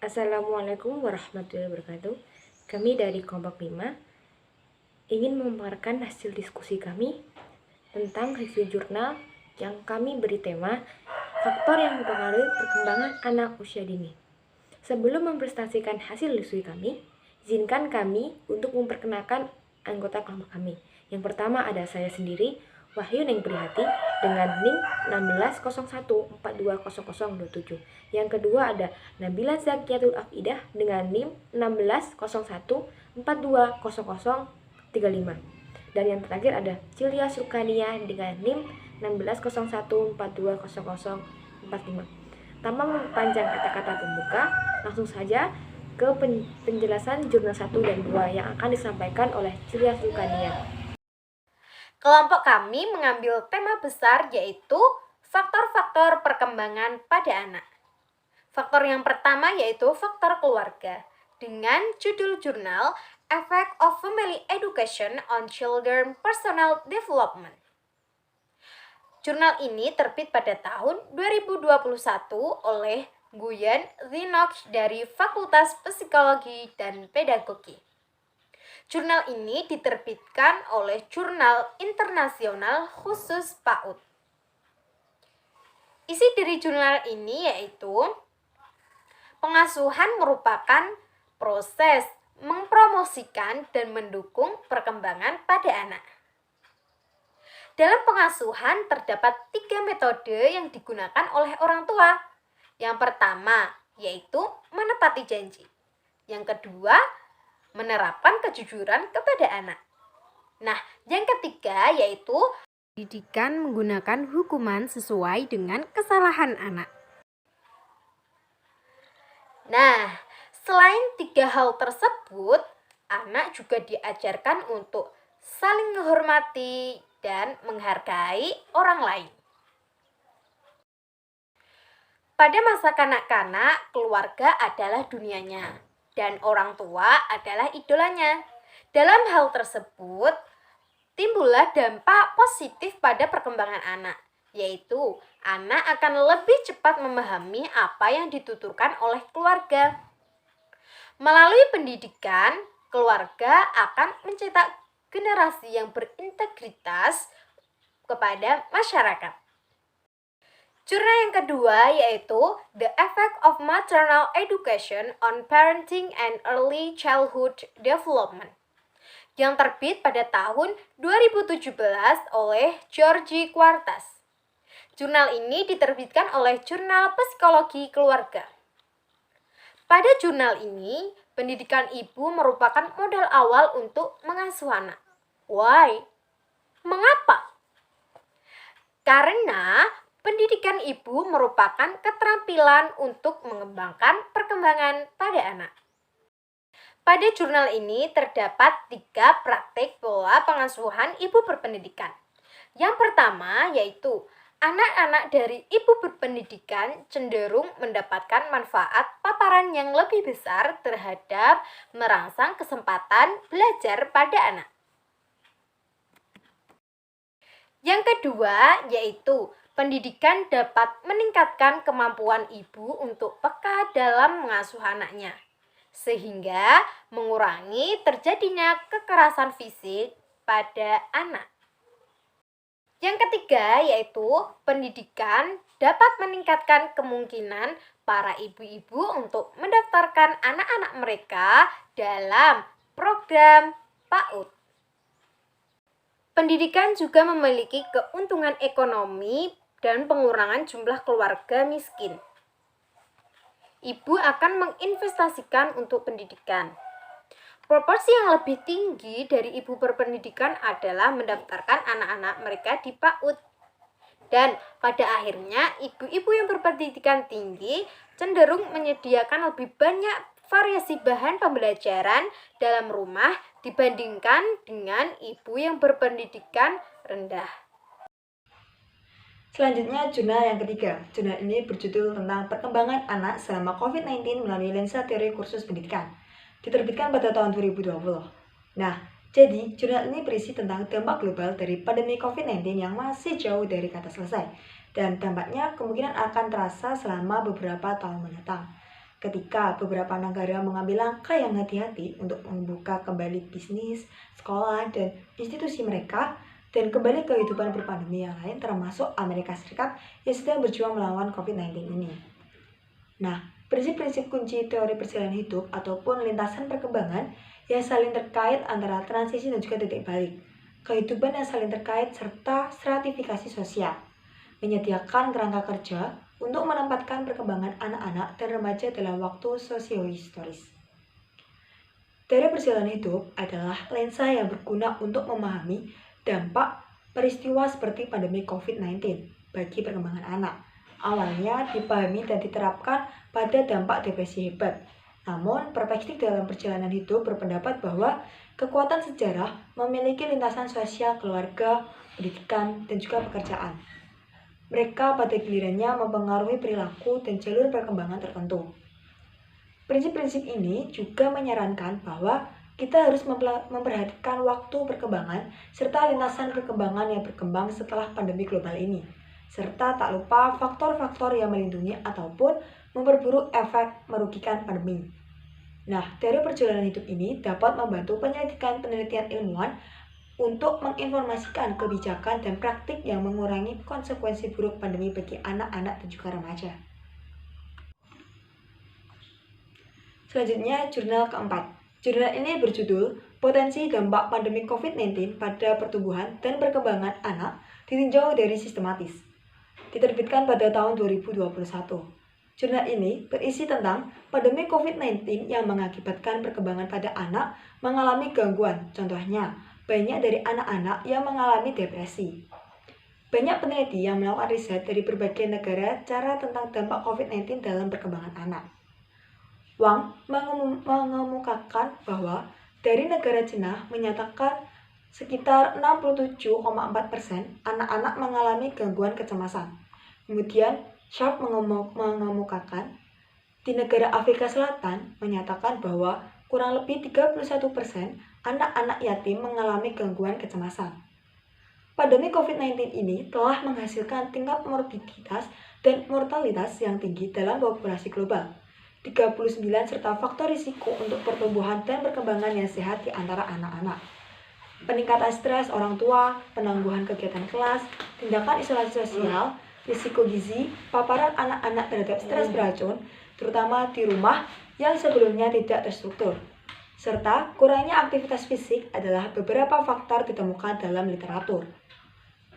Assalamualaikum warahmatullahi wabarakatuh. Kami dari Kompak 5 ingin memaparkan hasil diskusi kami tentang review jurnal yang kami beri tema faktor yang mempengaruhi perkembangan anak usia dini. Sebelum mempresentasikan hasil diskusi kami, izinkan kami untuk memperkenalkan anggota kelompok kami. Yang pertama ada saya sendiri, Wahyu Neng Prihati dengan NIM 1601420027. Yang kedua ada Nabila Zakiatul Afidah dengan NIM 1601420035. Dan yang terakhir ada Cilia Sukania dengan NIM 1601420045. Tanpa memperpanjang kata-kata pembuka, langsung saja ke penjelasan jurnal 1 dan 2 yang akan disampaikan oleh Cilia Sukania. Kelompok kami mengambil tema besar yaitu faktor-faktor perkembangan pada anak. Faktor yang pertama yaitu faktor keluarga dengan judul jurnal Effect of Family Education on Children Personal Development. Jurnal ini terbit pada tahun 2021 oleh Nguyen Vinok dari Fakultas Psikologi dan Pedagogi. Jurnal ini diterbitkan oleh Jurnal Internasional Khusus PAUD. Isi dari jurnal ini yaitu pengasuhan merupakan proses mempromosikan dan mendukung perkembangan pada anak. Dalam pengasuhan terdapat 3 metode yang digunakan oleh orang tua. Yang pertama yaitu menepati janji. Yang kedua menerapkan kejujuran kepada anak. Nah, yang ketiga yaitu pendidikan menggunakan hukuman sesuai dengan kesalahan anak. Nah, selain 3 hal tersebut, anak juga diajarkan untuk saling menghormati dan menghargai orang lain. Pada masa kanak-kanak, keluarga adalah dunianya dan orang tua adalah idolanya. Dalam hal tersebut, timbullah dampak positif pada perkembangan anak, yaitu anak akan lebih cepat memahami apa yang dituturkan oleh keluarga. Melalui pendidikan, keluarga akan mencetak generasi yang berintegritas kepada masyarakat. Jurnal yang kedua yaitu The Effect of Maternal Education on Parenting and Early Childhood Development yang terbit pada tahun 2017 oleh Georgie Quartas. Jurnal ini diterbitkan oleh Jurnal Psikologi Keluarga. Pada jurnal ini, pendidikan ibu merupakan modal awal untuk mengasuh anak. Why? Mengapa? Karena pendidikan ibu merupakan keterampilan untuk mengembangkan perkembangan pada anak. Pada jurnal ini terdapat 3 praktik pola pengasuhan ibu berpendidikan. Yang pertama yaitu anak-anak dari ibu berpendidikan cenderung mendapatkan manfaat paparan yang lebih besar terhadap merangsang kesempatan belajar pada anak. Yang kedua yaitu pendidikan dapat meningkatkan kemampuan ibu untuk peka dalam mengasuh anaknya, sehingga mengurangi terjadinya kekerasan fisik pada anak. Yang ketiga yaitu pendidikan dapat meningkatkan kemungkinan para ibu-ibu untuk mendaftarkan anak-anak mereka dalam program PAUD. Pendidikan juga memiliki keuntungan ekonomi dan pengurangan jumlah keluarga miskin. Ibu akan menginvestasikan untuk pendidikan. Proporsi yang lebih tinggi dari ibu berpendidikan adalah mendaftarkan anak-anak mereka di PAUD. Dan pada akhirnya, ibu-ibu yang berpendidikan tinggi cenderung menyediakan lebih banyak variasi bahan pembelajaran dalam rumah dibandingkan dengan ibu yang berpendidikan rendah. Selanjutnya, jurnal yang ketiga. Jurnal ini berjudul tentang perkembangan anak selama COVID-19 melalui lensa teori kursus pendidikan. Diterbitkan pada tahun 2020. Nah, jadi jurnal ini berisi tentang dampak global dari pandemi COVID-19 yang masih jauh dari kata selesai. Dan dampaknya kemungkinan akan terasa selama beberapa tahun mendatang. ketika beberapa negara mengambil langkah yang hati-hati untuk membuka kembali bisnis, sekolah, dan institusi mereka, dan kembali ke kehidupan berpandemi yang lain, termasuk Amerika Serikat yang sedang berjuang melawan COVID-19 ini. Nah, prinsip-prinsip kunci teori perjalanan hidup ataupun lintasan perkembangan yang saling terkait antara transisi dan juga titik balik, kehidupan yang saling terkait, serta stratifikasi sosial, menyediakan kerangka kerja untuk menempatkan perkembangan anak-anak dan remaja dalam waktu sosiohistoris. Teori perjalanan hidup adalah lensa yang berguna untuk memahami dampak peristiwa seperti pandemi COVID-19 bagi perkembangan anak. Awalnya dipahami dan diterapkan pada dampak depresi hebat. Namun, perspektif dalam perjalanan hidup berpendapat bahwa kekuatan sejarah memiliki lintasan sosial, keluarga, pendidikan, dan juga pekerjaan. Mereka pada gilirannya mempengaruhi perilaku dan jalur perkembangan tertentu. Prinsip-prinsip ini juga menyarankan bahwa kita harus memperhatikan waktu perkembangan serta lintasan perkembangan yang berkembang setelah pandemi global ini, serta tak lupa faktor-faktor yang melindungi ataupun memperburuk efek merugikan pandemi. Nah, teori perjalanan hidup ini dapat membantu penyelidikan penelitian ilmuwan untuk menginformasikan kebijakan dan praktik yang mengurangi konsekuensi buruk pandemi bagi anak-anak dan juga remaja. Selanjutnya, jurnal keempat. Jurnal ini berjudul Potensi Dampak Pandemi COVID-19 pada Pertumbuhan dan Perkembangan Anak Ditinjau dari Sistematis. Diterbitkan pada tahun 2021. Jurnal ini berisi tentang pandemi COVID-19 yang mengakibatkan perkembangan pada anak mengalami gangguan. Contohnya, banyak dari anak-anak yang mengalami depresi. Banyak peneliti yang melakukan riset dari berbagai negara cara tentang dampak COVID-19 dalam perkembangan anak. Wang mengemukakan bahwa dari negara Cina menyatakan sekitar 67,4% anak-anak mengalami gangguan kecemasan. Kemudian, Sharp mengemukakan di negara Afrika Selatan menyatakan bahwa kurang lebih 31% anak-anak yatim mengalami gangguan kecemasan. Pandemi COVID-19 ini telah menghasilkan tingkat morbiditas dan mortalitas yang tinggi dalam populasi global, 39 serta faktor risiko untuk pertumbuhan dan perkembangan yang sehat di antara anak-anak. Peningkatan stres orang tua, penangguhan kegiatan kelas, tindakan isolasi sosial, risiko gizi, paparan anak-anak terhadap stres beracun, terutama di rumah yang sebelumnya tidak terstruktur, serta kurangnya aktivitas fisik adalah beberapa faktor ditemukan dalam literatur.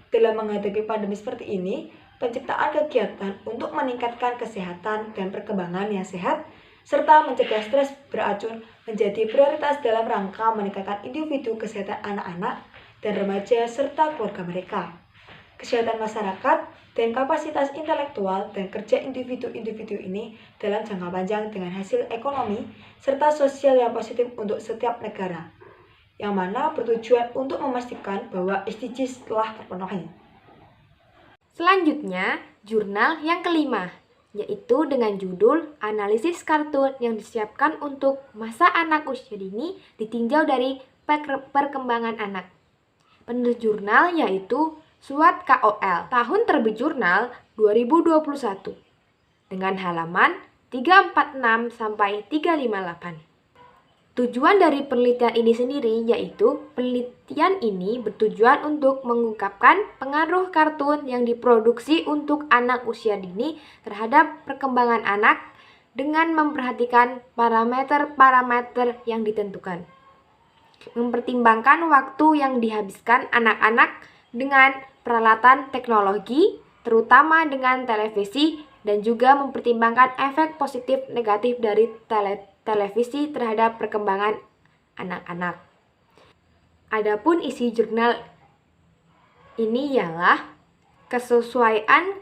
Dalam menghadapi pandemi seperti ini, penciptaan kegiatan untuk meningkatkan kesehatan dan perkembangan yang sehat, serta mencegah stres beracun menjadi prioritas dalam rangka meningkatkan individu kesehatan anak-anak dan remaja serta keluarga mereka, kesehatan masyarakat, dan kapasitas intelektual dan kerja individu-individu ini dalam jangka panjang dengan hasil ekonomi serta sosial yang positif untuk setiap negara, yang mana bertujuan untuk memastikan bahwa SDGs telah terpenuhi. Selanjutnya, jurnal yang kelima, yaitu dengan judul Analisis Kartun yang disiapkan untuk masa anak usia dini ditinjau dari perkembangan anak. Penulis jurnal yaitu Suat KOL, tahun terbit jurnal 2021, dengan halaman 346 sampai 358. Tujuan dari penelitian ini sendiri yaitu penelitian ini bertujuan untuk mengungkapkan pengaruh kartun yang diproduksi untuk anak usia dini terhadap perkembangan anak dengan memperhatikan parameter-parameter yang ditentukan. Mempertimbangkan waktu yang dihabiskan anak-anak dengan peralatan teknologi, terutama dengan televisi, dan juga mempertimbangkan efek positif negatif dari televisi terhadap perkembangan anak-anak. Adapun isi jurnal ini ialah kesesuaian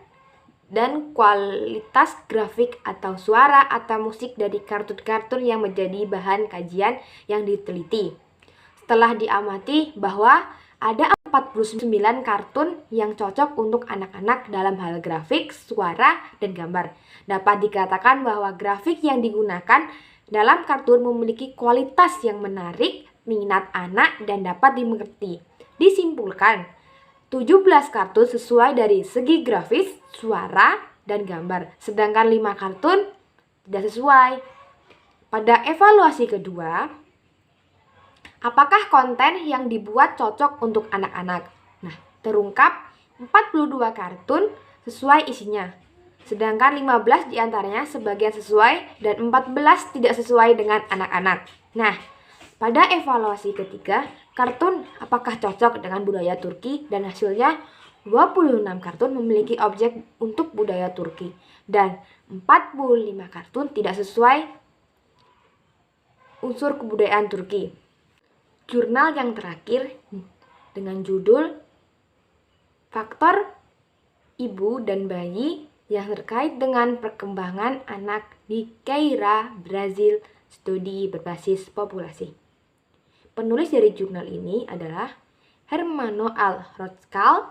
dan kualitas grafik atau suara atau musik dari kartun-kartun yang menjadi bahan kajian yang diteliti. Setelah diamati bahwa ada 49 kartun yang cocok untuk anak-anak dalam hal grafik, suara, dan gambar. Dapat dikatakan bahwa grafik yang digunakan dalam kartun memiliki kualitas yang menarik minat anak dan dapat dimengerti. Disimpulkan, 17 kartun sesuai dari segi grafis, suara, dan gambar. Sedangkan 5 kartun tidak sesuai. Pada evaluasi kedua, apakah konten yang dibuat cocok untuk anak-anak? Nah, terungkap 42 kartun sesuai isinya, sedangkan 15 diantaranya sebagian sesuai dan 14 tidak sesuai dengan anak-anak. Nah, pada evaluasi ketiga, kartun apakah cocok dengan budaya Turki, dan hasilnya 26 kartun memiliki objek untuk budaya Turki dan 45 kartun tidak sesuai unsur kebudayaan Turki. Jurnal yang terakhir dengan judul Faktor Ibu dan Bayi yang terkait dengan perkembangan anak di Ceará, Brazil, studi berbasis populasi. Penulis dari jurnal ini adalah Hermano L. Rothschild,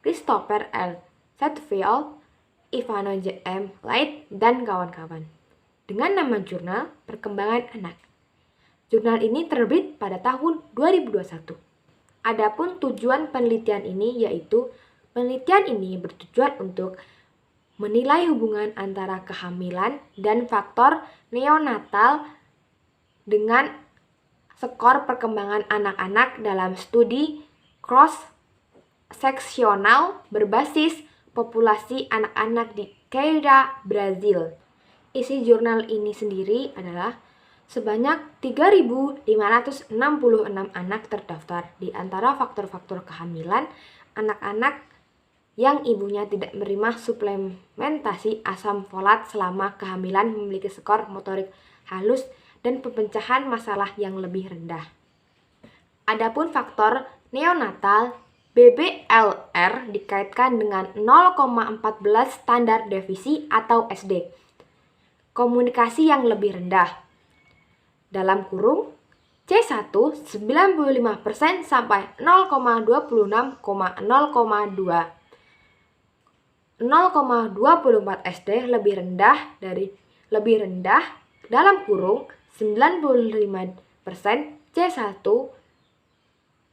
Christopher L. Zetfield, Ivano J. M. Light, dan kawan-kawan, dengan nama jurnal Perkembangan Anak. Jurnal ini terbit pada tahun 2021. Adapun tujuan penelitian ini yaitu penelitian ini bertujuan untuk menilai hubungan antara kehamilan dan faktor neonatal dengan skor perkembangan anak-anak dalam studi cross-seksional berbasis populasi anak-anak di Ceará, Brazil. Isi jurnal ini sendiri adalah sebanyak 3.566 anak terdaftar. Di antara faktor-faktor kehamilan, anak-anak yang ibunya tidak menerima suplementasi asam folat selama kehamilan memiliki skor motorik halus dan pemecahan masalah yang lebih rendah. Adapun faktor neonatal, BBLR dikaitkan dengan 0,14 standar devisi atau SD. Komunikasi yang lebih rendah. Dalam kurung C1 95% sampai 0,26,0,2. 0,24 SD lebih rendah dalam kurung 95% C1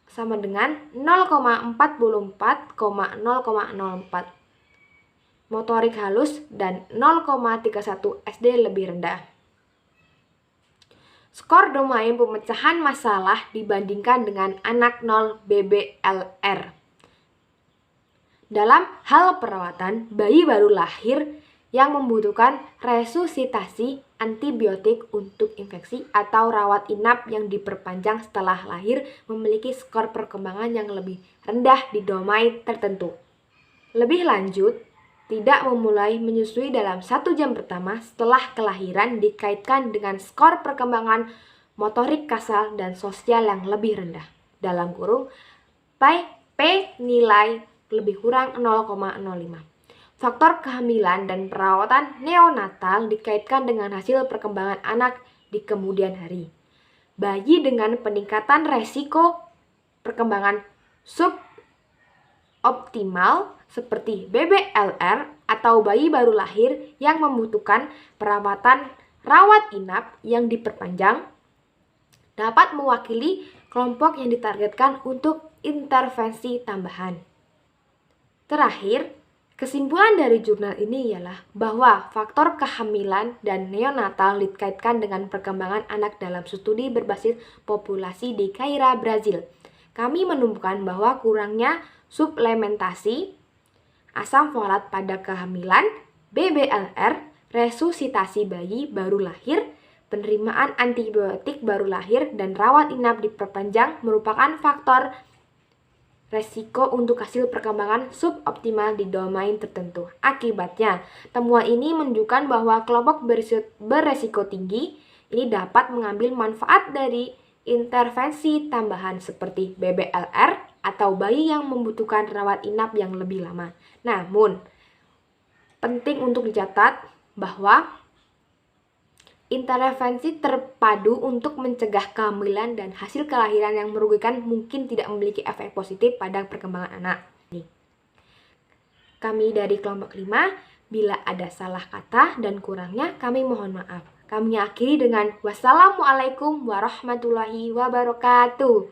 sama dengan 0,44,0,04. Motorik halus dan 0,31 SD lebih rendah. Skor domain pemecahan masalah dibandingkan dengan anak 0 BBLR. Dalam hal perawatan, bayi baru lahir yang membutuhkan resusitasi antibiotik untuk infeksi atau rawat inap yang diperpanjang setelah lahir memiliki skor perkembangan yang lebih rendah di domain tertentu. Lebih lanjut, tidak memulai menyusui dalam 1 jam pertama setelah kelahiran dikaitkan dengan skor perkembangan motorik kasar dan sosial yang lebih rendah. Dalam kurung, P nilai lebih kurang 0,05. Faktor kehamilan dan perawatan neonatal dikaitkan dengan hasil perkembangan anak di kemudian hari. Bayi dengan peningkatan resiko perkembangan suboptimal seperti BBLR atau bayi baru lahir yang membutuhkan perawatan rawat inap yang diperpanjang dapat mewakili kelompok yang ditargetkan untuk intervensi tambahan. Terakhir, kesimpulan dari jurnal ini ialah bahwa faktor kehamilan dan neonatal dikaitkan dengan perkembangan anak dalam studi berbasis populasi di Ceará, Brazil. Kami menemukan bahwa kurangnya suplementasi asam folat pada kehamilan, BBLR, resusitasi bayi baru lahir, penerimaan antibiotik baru lahir, dan rawat inap diperpanjang merupakan faktor resiko untuk hasil perkembangan suboptimal di domain tertentu. Akibatnya, temuan ini menunjukkan bahwa kelompok beresiko tinggi ini dapat mengambil manfaat dari intervensi tambahan seperti BBLR atau bayi yang membutuhkan rawat inap yang lebih lama. Namun, penting untuk dicatat bahwa intervensi terpadu untuk mencegah kehamilan dan hasil kelahiran yang merugikan mungkin tidak memiliki efek positif pada perkembangan anak. Kami dari kelompok 5, bila ada salah kata dan kurangnya kami mohon maaf. Kami akhiri dengan wassalamualaikum warahmatullahi wabarakatuh.